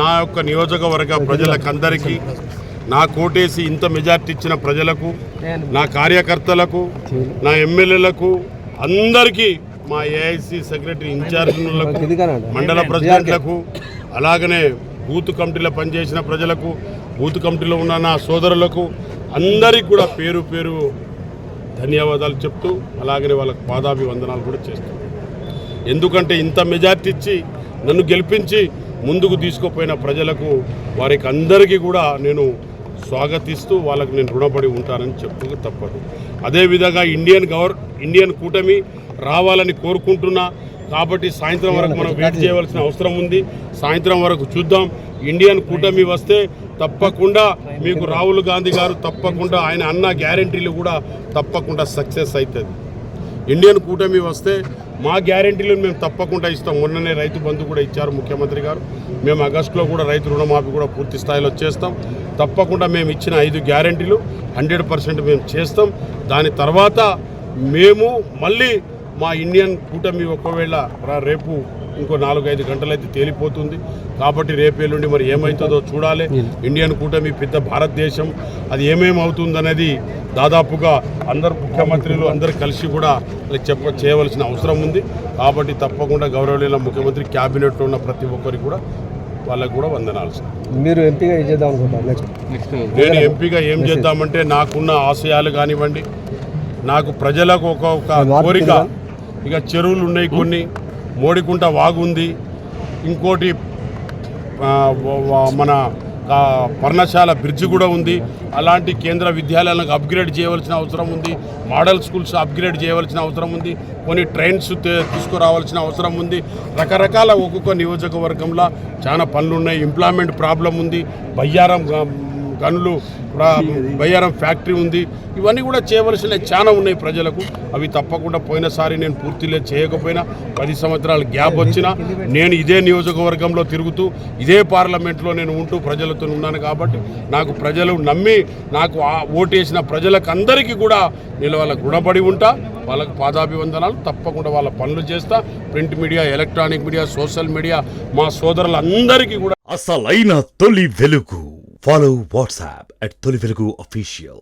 నా యొక్క నియోజకవర్గ ప్రజలకందరికీ, నా కోటేసి ఇంత మెజార్టీ ఇచ్చిన ప్రజలకు, నా కార్యకర్తలకు, నా ఎమ్మెల్యేలకు అందరికీ, మా ఏఐసి సెక్రటరీ ఇన్ఛార్జీలకు, మండల ప్రెసిడెంట్లకు, అలాగనే బూత్ కమిటీలో పనిచేసిన ప్రజలకు, బూత్ కమిటీలో ఉన్న నా సోదరులకు అందరికీ కూడా పేరు పేరు ధన్యవాదాలు చెప్తూ, అలాగనే వాళ్ళకు పాదాభివందనాలు కూడా చేస్తాను. ఎందుకంటే ఇంత మెజార్టీ ఇచ్చి నన్ను గెలిపించి ముందుకు తీసుకుపోయిన ప్రజలకు, వారికి అందరికీ కూడా నేను స్వాగతిస్తూ వాళ్ళకు నేను రుణపడి ఉంటానని చెప్పుకు తప్పదు. అదేవిధంగా ఇండియన్ కూటమి రావాలని కోరుకుంటున్నా. కాబట్టి సాయంత్రం వరకు మనం వెయిట్ చేయవలసిన అవసరం ఉంది. సాయంత్రం వరకు చూద్దాం. ఇండియన్ కూటమి వస్తే తప్పకుండా మీకు రాహుల్ గాంధీ గారు తప్పకుండా ఆయన అన్న గ్యారంటీలు కూడా తప్పకుండా సక్సెస్ అవుతుంది. ఇండియన్ కూటమి వస్తే మా గ్యారంటీలను మేము తప్పకుండా ఇస్తాం. మొన్ననే రైతు బంధు కూడా ఇచ్చారు ముఖ్యమంత్రి గారు. మేము ఆగస్టులో కూడా రైతు రుణమాఫీ కూడా పూర్తి స్థాయిలో చేస్తాం. తప్పకుండా మేము ఇచ్చిన 5 గ్యారంటీలు 100% మేము చేస్తాం. దాని తర్వాత మేము మళ్ళీ మా ఇండియన్ కూటమి ఒకవేళ రేపు ఇంకో 4-5 గంటలైతే తేలిపోతుంది. కాబట్టి రేపు ఎల్లుండి మరి ఏమవుతుందో చూడాలి. ఇండియన్ కూటమి పెద్ద భారతదేశం, అది ఏమేమవుతుందనేది దాదాపుగా అందరు ముఖ్యమంత్రులు అందరు కలిసి కూడా చేయవలసిన అవసరం ఉంది. కాబట్టి తప్పకుండా గౌరవనీయుల ముఖ్యమంత్రి క్యాబినెట్లో ఉన్న ప్రతి ఒక్కరికి కూడా వాళ్ళకు కూడా వందనాలు. మీరు ఎంపీగా ఏం చేద్దాం అనుకుంటారు? నేను ఎంపీగా ఏం చేద్దామంటే, నాకున్న ఆశయాలు కానివ్వండి, నాకు ప్రజలకు ఒక కోరిక. ఇక చెరువులు ఉన్నాయి, కొన్ని మోడికుంట వాగు ఉంది, ఇంకోటి మన పర్ణశాల బ్రిడ్జ్ కూడా ఉంది. అలాంటి కేంద్ర విద్యాలయాలకు అప్గ్రేడ్ చేయవలసిన అవసరం ఉంది. మోడల్ స్కూల్స్ అప్గ్రేడ్ చేయవలసిన అవసరం ఉంది. కొన్ని ట్రైన్స్ తీసుకురావాల్సిన అవసరం ఉంది. రకరకాల ఒక్కొక్క నియోజకవర్గంలో చాలా పనులు ఉన్నాయి. ఎంప్లాయ్మెంట్ ప్రాబ్లం ఉంది. బయ్యారం గనులు, బయ్యారం ఫ్యాక్టరీ ఉంది. ఇవన్నీ కూడా చేయవలసినవి చాలా ఉన్నాయి ప్రజలకు. అవి తప్పకుండా పోయినసారి నేను పూర్తిగా చేయకపోయినా 10 సంవత్సరాల గ్యాప్ వచ్చినా నేను ఇదే నియోజకవర్గంలో తిరుగుతూ ఇదే పార్లమెంట్లో నేను ఉంటూ ప్రజలతో ఉన్నాను. కాబట్టి నాకు ప్రజలు నమ్మి నాకు ఓటేసిన ప్రజలకు అందరికీ కూడా నేను వాళ్ళకు రుణపడి ఉంటా. వాళ్ళకు పాదాభివందనాలు. తప్పకుండా వాళ్ళ పనులు చేస్తా. Print media, electronic media, social media, మా సోదరులందరికీ కూడా అసలైన తొలి వెలుగు. Follow WhatsApp @తొలి వెలుగు official.